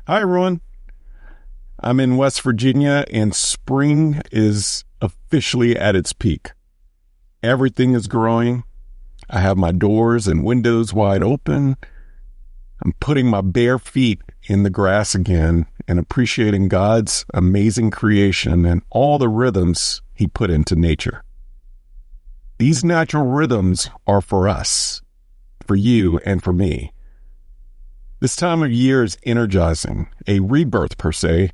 Hi, everyone. I'm in West Virginia, and spring is officially at its peak. Everything is growing. I have my doors and windows wide open. I'm putting my bare feet in the grass again and appreciating God's amazing creation and all the rhythms He put into nature. These natural rhythms are for us, for you, and for me. This time of year is energizing, a rebirth per se,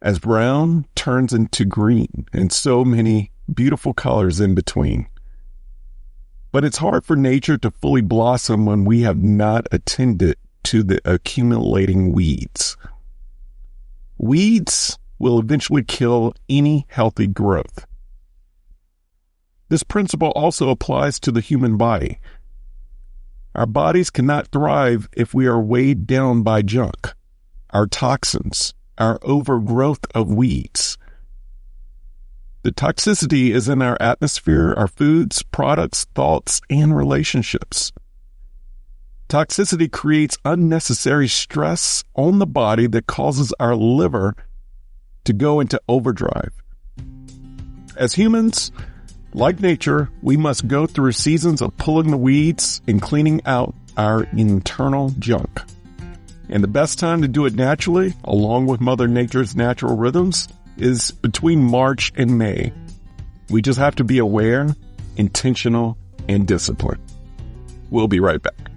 as brown turns into green and so many beautiful colors in between. But it's hard for nature to fully blossom when we have not attended to the accumulating weeds. Weeds will eventually kill any healthy growth. This principle also applies to the human body. Our bodies cannot thrive if we are weighed down by junk, our toxins, our overgrowth of weeds. The toxicity is in our atmosphere, our foods, products, thoughts, and relationships. Toxicity creates unnecessary stress on the body that causes our liver to go into overdrive. As humans, like nature, we must go through seasons of pulling the weeds and cleaning out our internal junk. And the best time to do it naturally, along with Mother Nature's natural rhythms, is between March and May. We just have to be aware, intentional, and disciplined. We'll be right back.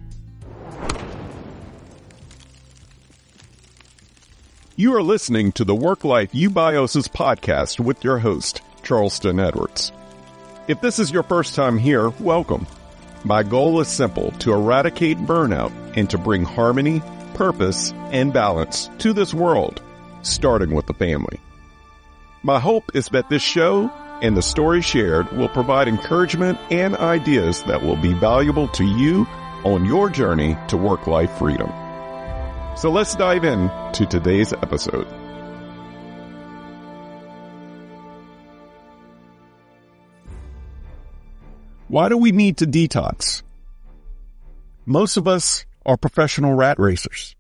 You are listening to the Work Life Eubiosis podcast with your host, Charleston Edwards. If this is your first time here, welcome. My goal is simple: to eradicate burnout and to bring harmony, purpose, and balance to this world, starting with the family. My hope is that this show and the story shared will provide encouragement and ideas that will be valuable to you on your journey to work-life freedom. So let's dive in to today's episode. Why do we need to detox? Most of us are professional rat racers.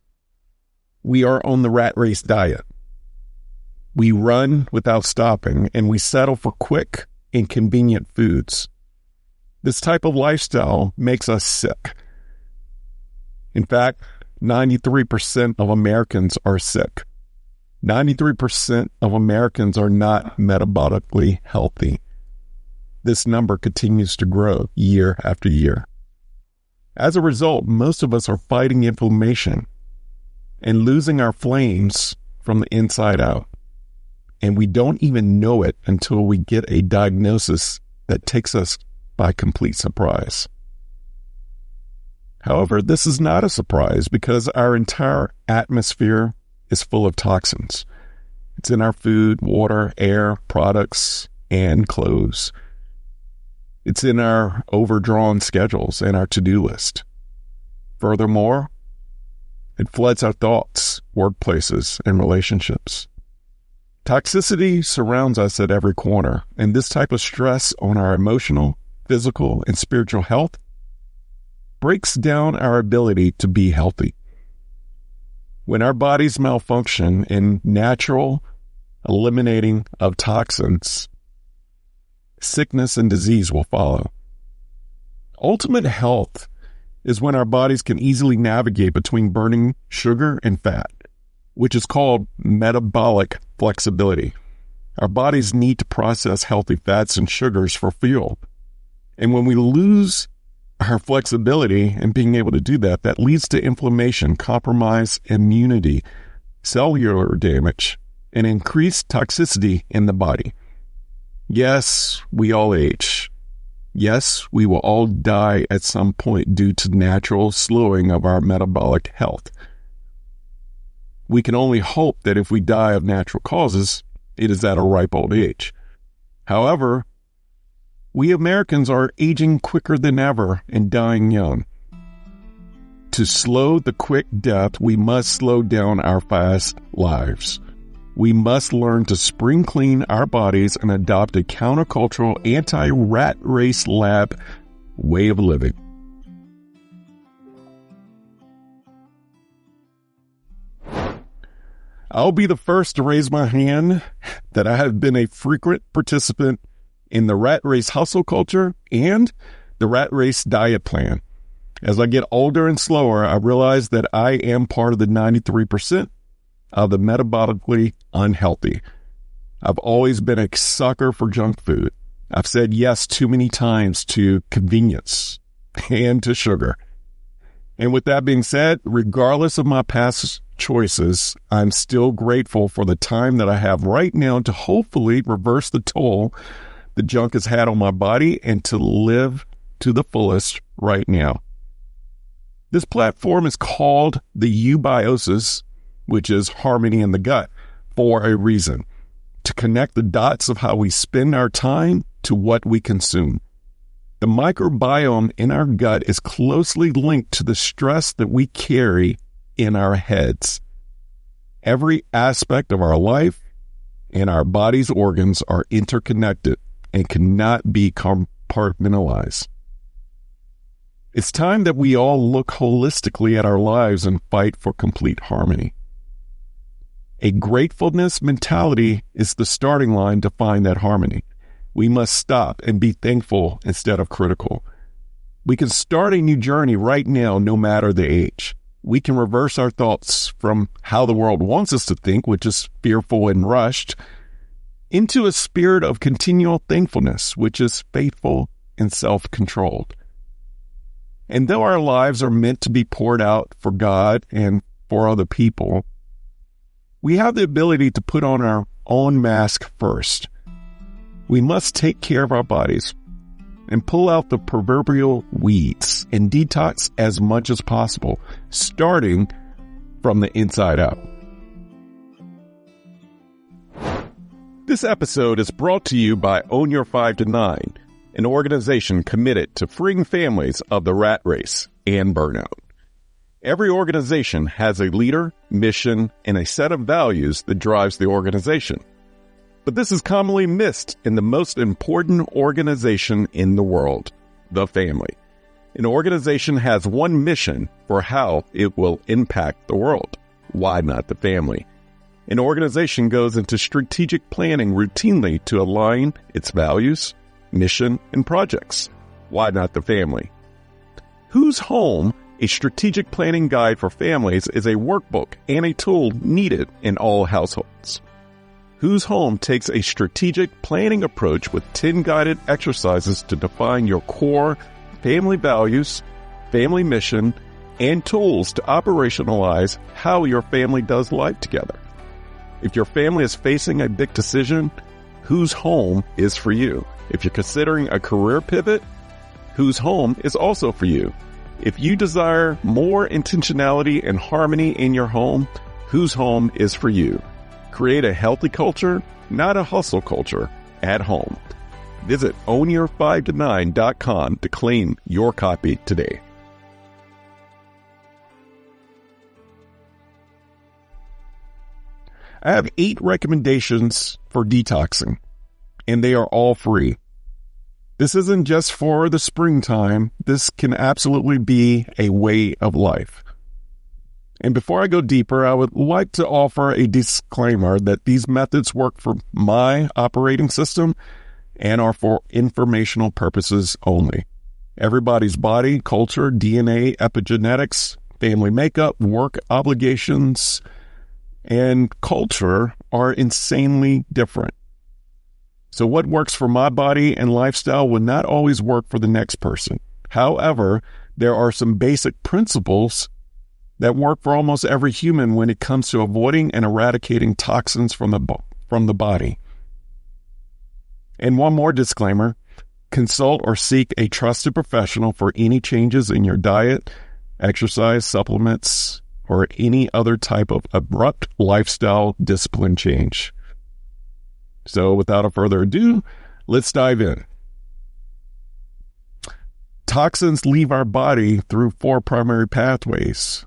We are on the rat race diet. We run without stopping, and we settle for quick and convenient foods. This type of lifestyle makes us sick. In fact, 93% of Americans are sick. 93% of Americans are not metabolically healthy. This number continues to grow year after year. As a result, most of us are fighting inflammation and losing our flames from the inside out. And we don't even know it until we get a diagnosis that takes us by complete surprise. However, this is not a surprise because our entire atmosphere is full of toxins. It's in our food, water, air, products, and clothes. It's in our overdrawn schedules and our to-do list. Furthermore, it floods our thoughts, workplaces, and relationships. Toxicity surrounds us at every corner, and this type of stress on our emotional, physical, and spiritual health breaks down our ability to be healthy. When our bodies malfunction in natural eliminating of toxins, sickness and disease will follow. Ultimate health is when our bodies can easily navigate between burning sugar and fat, which is called metabolic flexibility. Our bodies need to process healthy fats and sugars for fuel. And when we lose our flexibility and being able to do that, that leads to inflammation, compromised immunity, cellular damage, and increased toxicity in the body. Yes, we all age. Yes, we will all die at some point due to natural slowing of our metabolic health. We can only hope that if we die of natural causes, it is at a ripe old age. However, we Americans are aging quicker than ever and dying young. To slow the quick death, we must slow down our fast lives. We must learn to spring clean our bodies and adopt a countercultural, anti-rat race lab way of living. I'll be the first to raise my hand that I have been a frequent participant in the rat race hustle culture and the rat race diet plan. As I get older and slower, I realize that I am part of the 93% of the metabolically unhealthy. I've always been a sucker for junk food. I've said yes too many times to convenience and to sugar. And with that being said, regardless of my past choices, I'm still grateful for the time that I have right now to hopefully reverse the toll the junk has had on my body and to live to the fullest right now. This platform is called the Eubiosis, which is harmony in the gut, for a reason. To connect the dots of how we spend our time to what we consume. The microbiome in our gut is closely linked to the stress that we carry in our heads. Every aspect of our life and our body's organs are interconnected and cannot be compartmentalized. It's time that we all look holistically at our lives and fight for complete harmony. A gratefulness mentality is the starting line to find that harmony. We must stop and be thankful instead of critical. We can start a new journey right now, no matter the age. We can reverse our thoughts from how the world wants us to think, which is fearful and rushed, into a spirit of continual thankfulness, which is faithful and self-controlled. And though our lives are meant to be poured out for God and for other people, we have the ability to put on our own mask first. We must take care of our bodies and pull out the proverbial weeds and detox as much as possible, starting from the inside out. This episode is brought to you by Own Your 5 to 9, an organization committed to freeing families of the rat race and burnout. Every organization has a leader, mission, and a set of values that drives the organization. But this is commonly missed in the most important organization in the world, the family. An organization has one mission for how it will impact the world. Why not the family? An organization goes into strategic planning routinely to align its values, mission, and projects. Why not the family? Whose Home, a strategic planning guide for families, is a workbook and a tool needed in all households. Whose Home takes a strategic planning approach with 10 guided exercises to define your core family values, family mission, and tools to operationalize how your family does life together. If your family is facing a big decision, Whose Home is for you. If you're considering a career pivot, Whose Home is also for you. If you desire more intentionality and harmony in your home, Whose Home is for you. Create a healthy culture, not a hustle culture, at home. Visit ownyour5to9.com to claim your copy today. I have 8 recommendations for detoxing, and they are all free. This isn't just for the springtime. This can absolutely be a way of life. And before I go deeper, I would like to offer a disclaimer that these methods work for my operating system and are for informational purposes only. Everybody's body, culture, DNA, epigenetics, family makeup, work obligations, and culture are insanely different. So what works for my body and lifestyle will not always work for the next person. However, there are some basic principles that work for almost every human when it comes to avoiding and eradicating toxins from the body. And one more disclaimer: consult or seek a trusted professional for any changes in your diet, exercise, supplements, or any other type of abrupt lifestyle discipline change. So without further ado, let's dive in. Toxins leave our body through 4 primary pathways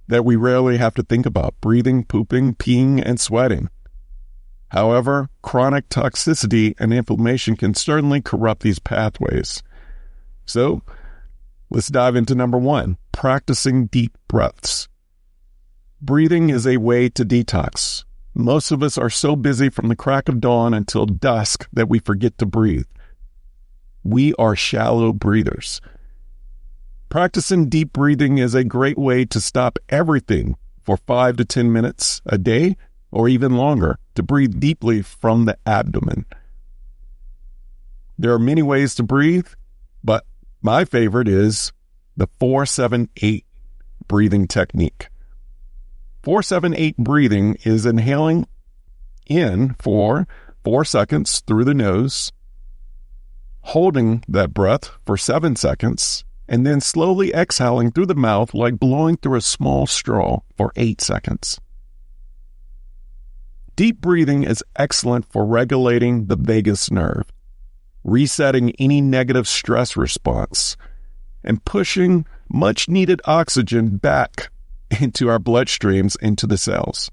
that we rarely have to think about: breathing, pooping, peeing, and sweating. However, chronic toxicity and inflammation can certainly corrupt these pathways. So, let's dive into number 1, practicing deep breaths. Breathing is a way to detox. Most of us are so busy from the crack of dawn until dusk that we forget to breathe. We are shallow breathers. Practicing deep breathing is a great way to stop everything for 5 to 10 minutes a day or even longer to breathe deeply from the abdomen. There are many ways to breathe, but my favorite is the 4-7-8 breathing technique. 4-7-8 breathing is inhaling in for 4 seconds through the nose, holding that breath for 7 seconds, and then slowly exhaling through the mouth like blowing through a small straw for 8 seconds. Deep breathing is excellent for regulating the vagus nerve, resetting any negative stress response, and pushing much-needed oxygen back into our bloodstreams, into the cells.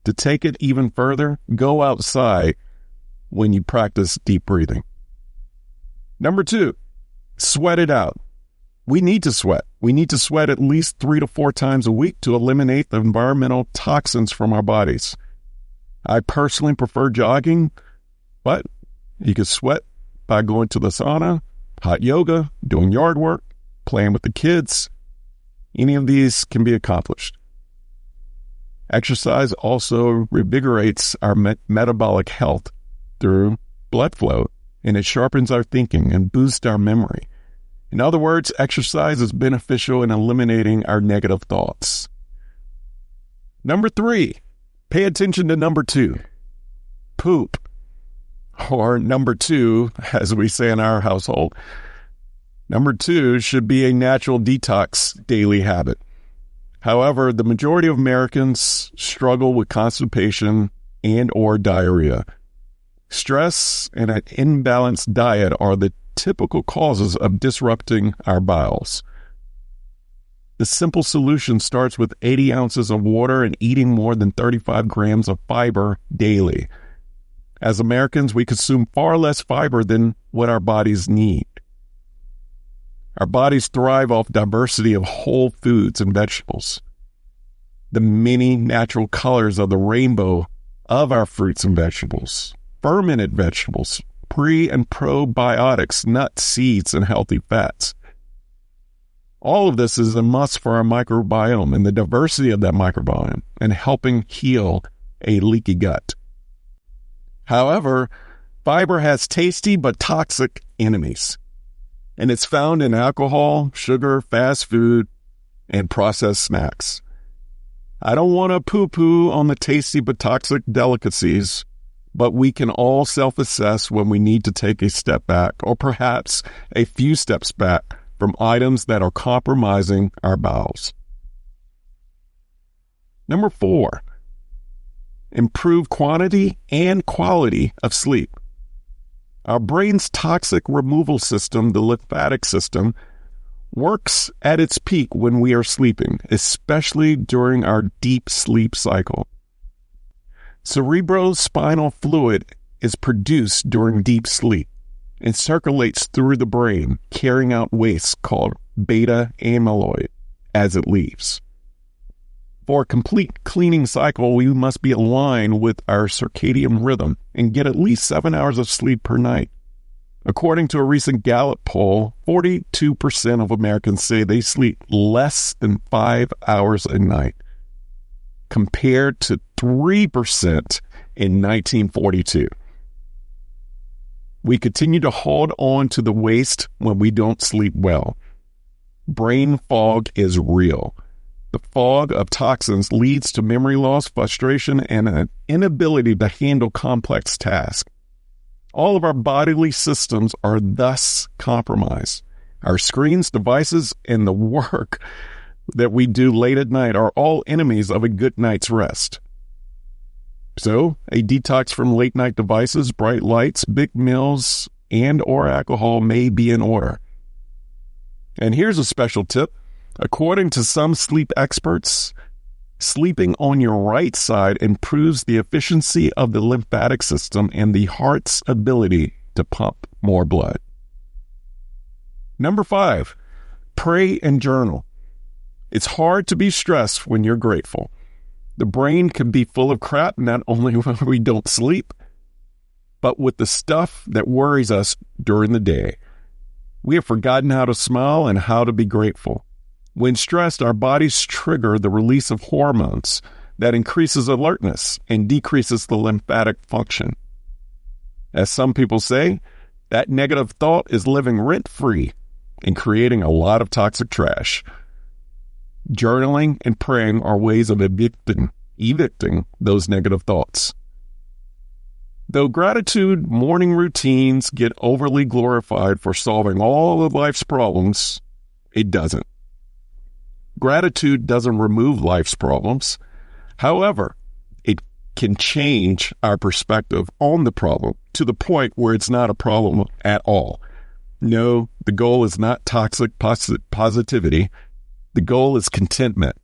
To take it even further, go outside when you practice deep breathing. Number 2, sweat it out. We need to sweat. We need to sweat at least 3 to 4 times a week to eliminate the environmental toxins from our bodies. I personally prefer jogging, but you can sweat by going to the sauna, hot yoga, doing yard work, playing with the kids. Any of these can be accomplished. Exercise also revigorates our metabolic health through blood flow, and it sharpens our thinking and boosts our memory. In other words, exercise is beneficial in eliminating our negative thoughts. Number 3, pay attention to number 2, poop. Or number 2, as we say in our household. Number 2 should be a natural detox daily habit. However, the majority of Americans struggle with constipation and or diarrhea. Stress and an imbalanced diet are the typical causes of disrupting our bowels. The simple solution starts with 80 ounces of water and eating more than 35 grams of fiber daily. As Americans, we consume far less fiber than what our bodies need. Our bodies thrive off diversity of whole foods and vegetables. The many natural colors of the rainbow of our fruits and vegetables, fermented vegetables, pre- and probiotics, nuts, seeds, and healthy fats. All of this is a must for our microbiome and the diversity of that microbiome and helping heal a leaky gut. However, fiber has tasty but toxic enemies, and it's found in alcohol, sugar, fast food, and processed snacks. I don't want to poo-poo on the tasty but toxic delicacies, but we can all self-assess when we need to take a step back, or perhaps a few steps back from items that are compromising our bowels. Number 4, improve quantity and quality of sleep. Our brain's toxic removal system, the lymphatic system, works at its peak when we are sleeping, especially during our deep sleep cycle. Cerebrospinal fluid is produced during deep sleep and circulates through the brain, carrying out waste called beta amyloid as it leaves. For a complete cleaning cycle, we must be aligned with our circadian rhythm and get at least 7 hours of sleep per night. According to a recent Gallup poll, 42% of Americans say they sleep less than 5 hours a night, compared to 3% in 1942. We continue to hold on to the waste when we don't sleep well. Brain fog is real. The fog of toxins leads to memory loss, frustration, and an inability to handle complex tasks. All of our bodily systems are thus compromised. Our screens, devices, and the work that we do late at night are all enemies of a good night's rest. So, a detox from late-night devices, bright lights, big meals, and or alcohol may be in order. And here's a special tip. According to some sleep experts, sleeping on your right side improves the efficiency of the lymphatic system and the heart's ability to pump more blood. Number 5, pray and journal. It's hard to be stressed when you're grateful. The brain can be full of crap not only when we don't sleep, but with the stuff that worries us during the day. We have forgotten how to smile and how to be grateful. When stressed, our bodies trigger the release of hormones that increases alertness and decreases the lymphatic function. As some people say, that negative thought is living rent-free and creating a lot of toxic trash. Journaling and praying are ways of evicting those negative thoughts. Though gratitude morning routines get overly glorified for solving all of life's problems, it doesn't. Gratitude doesn't remove life's problems. However, it can change our perspective on the problem to the point where it's not a problem at all. No, the goal is not toxic positivity. The goal is contentment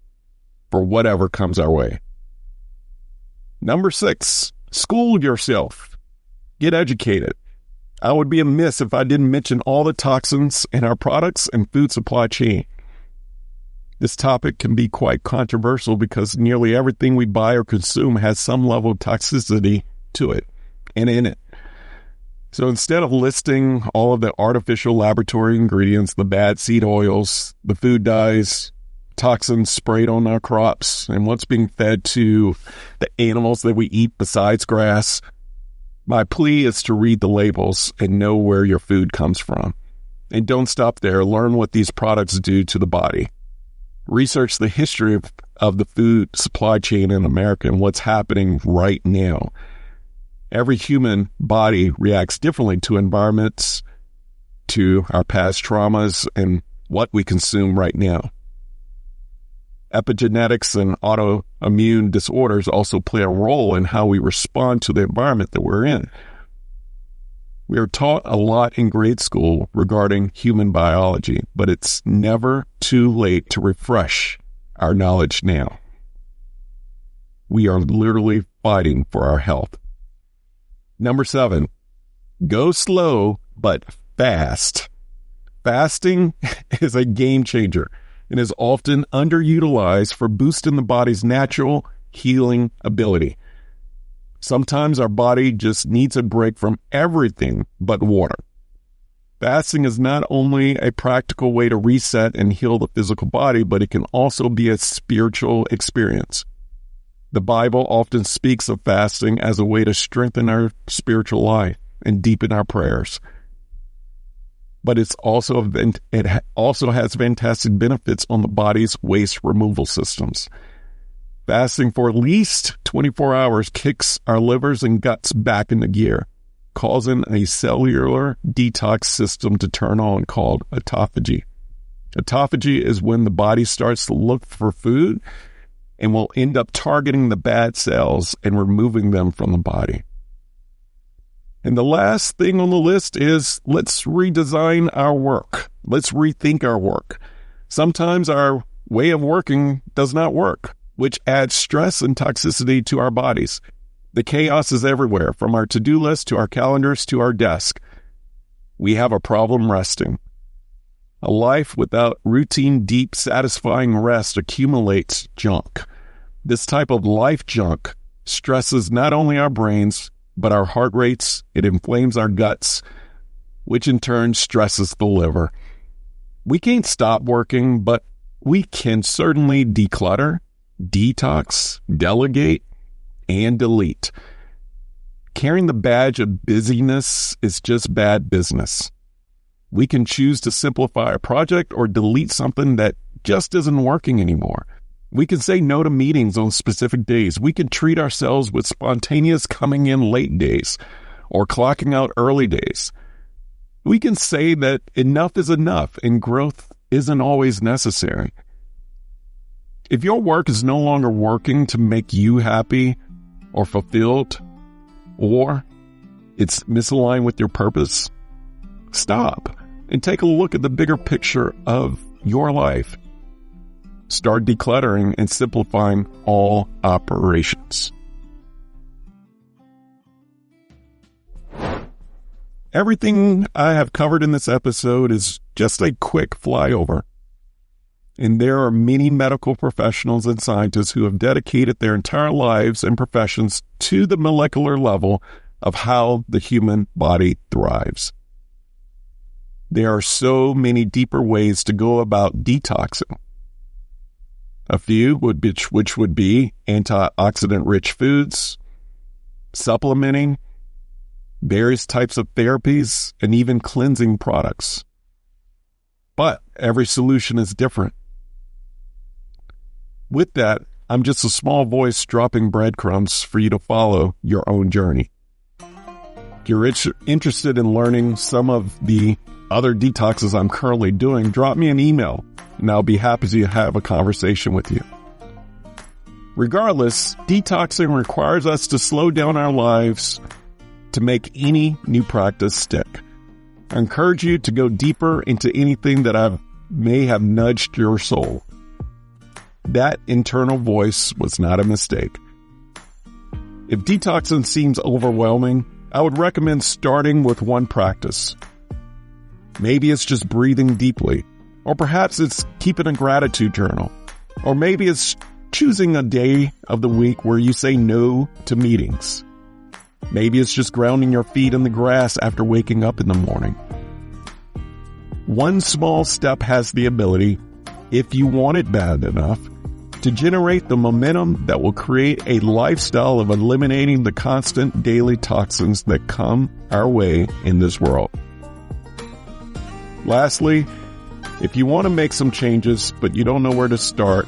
for whatever comes our way. Number 6, school yourself. Get educated. I would be amiss if I didn't mention all the toxins in our products and food supply chain. This topic can be quite controversial because nearly everything we buy or consume has some level of toxicity to it and in it. So instead of listing all of the artificial laboratory ingredients, the bad seed oils, the food dyes, toxins sprayed on our crops, and what's being fed to the animals that we eat besides grass, my plea is to read the labels and know where your food comes from. And don't stop there. Learn what these products do to the body. Research the history of the food supply chain in America and what's happening right now. Every human body reacts differently to environments, to our past traumas, and what we consume right now. Epigenetics and autoimmune disorders also play a role in how we respond to the environment that we're in. We are taught a lot in grade school regarding human biology, but it's never too late to refresh our knowledge now. We are literally fighting for our health. Number 7, go slow but fast. Fasting is a game changer and is often underutilized for boosting the body's natural healing ability. Sometimes our body just needs a break from everything but water. Fasting is not only a practical way to reset and heal the physical body, but it can also be a spiritual experience. The Bible often speaks of fasting as a way to strengthen our spiritual life and deepen our prayers. But it also has fantastic benefits on the body's waste removal systems. Fasting for at least 24 hours kicks our livers and guts back into gear, causing a cellular detox system to turn on called autophagy. Autophagy is when the body starts to look for food and will end up targeting the bad cells and removing them from the body. And the last thing on the list is let's redesign our work. Let's rethink our work. Sometimes our way of working does not work, which adds stress and toxicity to our bodies. The chaos is everywhere, from our to-do list to our calendars to our desk. We have a problem resting. A life without routine, deep, satisfying rest accumulates junk. This type of life junk stresses not only our brains, but our heart rates. It inflames our guts, which in turn stresses the liver. We can't stop working, but we can certainly declutter, detox, delegate, and delete. Carrying the badge of busyness is just bad business. We can choose to simplify a project or delete something that just isn't working anymore. We can say no to meetings on specific days. We can treat ourselves with spontaneous coming in late days or clocking out early days. We can say that enough is enough and growth isn't always necessary. If your work is no longer working to make you happy or fulfilled, or it's misaligned with your purpose, stop and take a look at the bigger picture of your life. Start decluttering and simplifying all operations. Everything I have covered in this episode is just a quick flyover. And there are many medical professionals and scientists who have dedicated their entire lives and professions to the molecular level of how the human body thrives. There are so many deeper ways to go about detoxing. A few which would be antioxidant-rich foods, supplementing, various types of therapies, and even cleansing products. But every solution is different. With that, I'm just a small voice dropping breadcrumbs for you to follow your own journey. If you're interested in learning some of the other detoxes I'm currently doing, drop me an email, and I'll be happy to have a conversation with you. Regardless, detoxing requires us to slow down our lives to make any new practice stick. I encourage you to go deeper into anything that may have nudged your soul. That internal voice was not a mistake. If detoxing seems overwhelming, I would recommend starting with one practice. Maybe it's just breathing deeply, or perhaps it's keeping a gratitude journal, or maybe it's choosing a day of the week where you say no to meetings. Maybe it's just grounding your feet in the grass after waking up in the morning. One small step has the ability, if you want it bad enough, to generate the momentum that will create a lifestyle of eliminating the constant daily toxins that come our way in this world. Lastly, if you want to make some changes but you don't know where to start,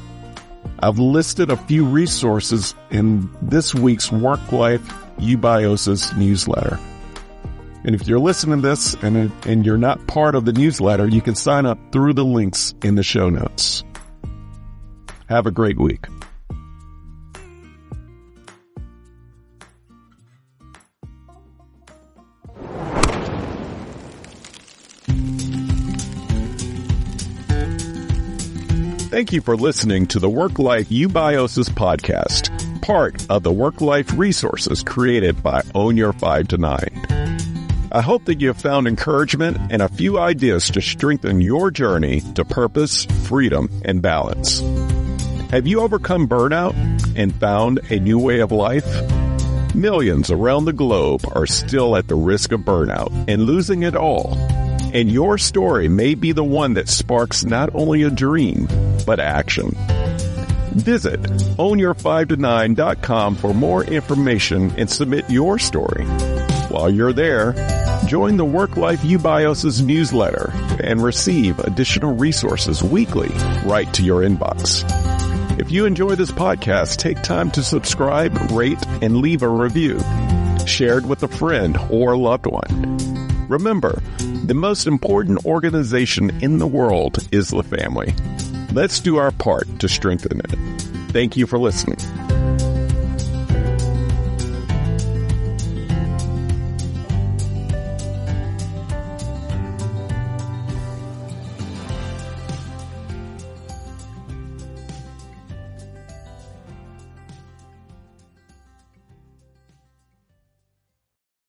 I've listed a few resources in this week's Work Life Eubiosis newsletter. And if you're listening to this and you're not part of the newsletter, you can sign up through the links in the show notes. Have a great week. Thank you for listening to the Work Life Eubiosis podcast, part of the Work Life resources created by Own Your 5 to 9. I hope that you have found encouragement and a few ideas to strengthen your journey to purpose, freedom, and balance. Have you overcome burnout and found a new way of life? Millions around the globe are still at the risk of burnout and losing it all. And your story may be the one that sparks not only a dream, but action. Visit ownyour5to9.com for more information and submit your story. While you're there, join the Work Life Eubiosis newsletter and receive additional resources weekly right to your inbox. If you enjoy this podcast, take time to subscribe, rate, and leave a review. Share it with a friend or loved one. Remember, the most important organization in the world is the family. Let's do our part to strengthen it. Thank you for listening.